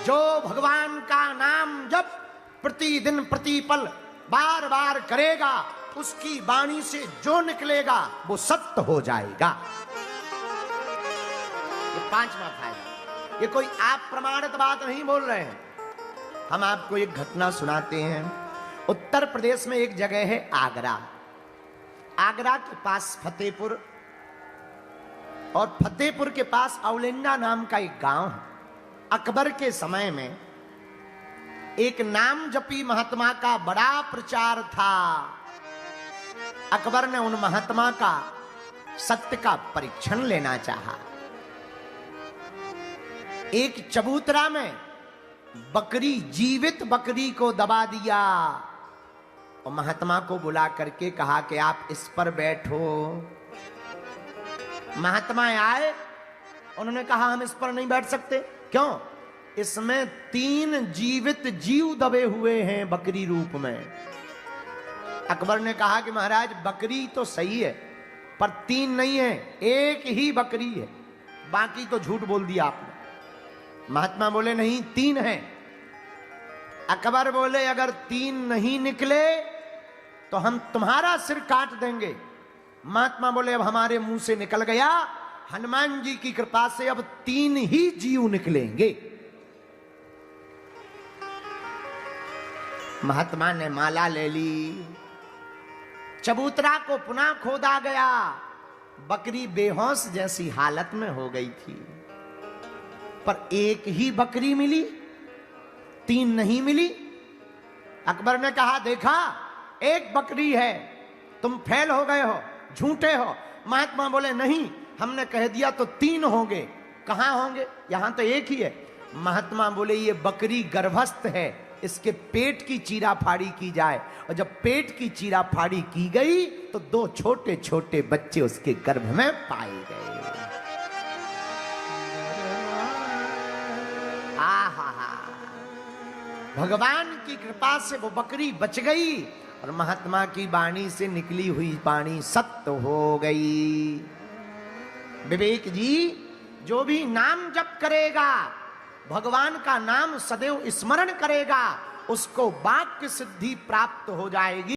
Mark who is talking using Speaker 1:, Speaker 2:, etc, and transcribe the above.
Speaker 1: जो भगवान का नाम जब प्रतिदिन प्रतिपल बार बार करेगा, उसकी वाणी से जो निकलेगा वो सत्य हो जाएगा। ये पांचवा फायदा। ये कोई आप प्रमाणित बात नहीं बोल रहे हैं, हम आपको एक घटना सुनाते हैं। उत्तर प्रदेश में एक जगह है आगरा। आगरा के पास फतेहपुर, और फतेहपुर के पास औलिंडा नाम का एक गांव है। अकबर के समय में एक नाम जपी महात्मा का बड़ा प्रचार था। अकबर ने उन महात्मा का सत्य का परीक्षण लेना चाहा। एक चबूतरा में बकरी, जीवित बकरी को दबा दिया और महात्मा को बुला करके कहा कि आप इस पर बैठो। महात्मा आए, उन्होंने कहा हम इस पर नहीं बैठ सकते। क्यों? इसमें 3 जीवित जीव दबे हुए हैं बकरी रूप में। अकबर ने कहा कि महाराज बकरी तो सही है पर 3 नहीं है, एक ही बकरी है, बाकी तो झूठ बोल दिया आपने। महात्मा बोले नहीं 3 है। अकबर बोले अगर 3 नहीं निकले तो हम तुम्हारा सिर काट देंगे। महात्मा बोले अब हमारे मुंह से निकल गया, हनुमान जी की कृपा से अब 3 ही जीव निकलेंगे। महात्मा ने माला ले ली, चबूतरा को पुनः खोदा गया। बकरी बेहोश जैसी हालत में हो गई थी, पर एक ही बकरी मिली, 3 नहीं मिली। अकबर ने कहा देखा एक बकरी है, तुम फेल हो गए हो, झूठे हो। महात्मा बोले नहीं, हमने कह दिया तो 3 होंगे। कहां होंगे? यहां तो एक ही है। महात्मा बोले ये बकरी गर्भस्थ है, इसके पेट की चीरा फाड़ी की जाए। और जब पेट की चीरा फाड़ी की गई तो 2 छोटे छोटे बच्चे उसके गर्भ में पाए गए। आहा, भगवान की कृपा से वो बकरी बच गई और महात्मा की वाणी से निकली हुई वाणी सत्य हो गई। विवेक जी, जो भी नाम जप करेगा, भगवान का नाम सदैव स्मरण करेगा, उसको वाक्य सिद्धि प्राप्त हो जाएगी।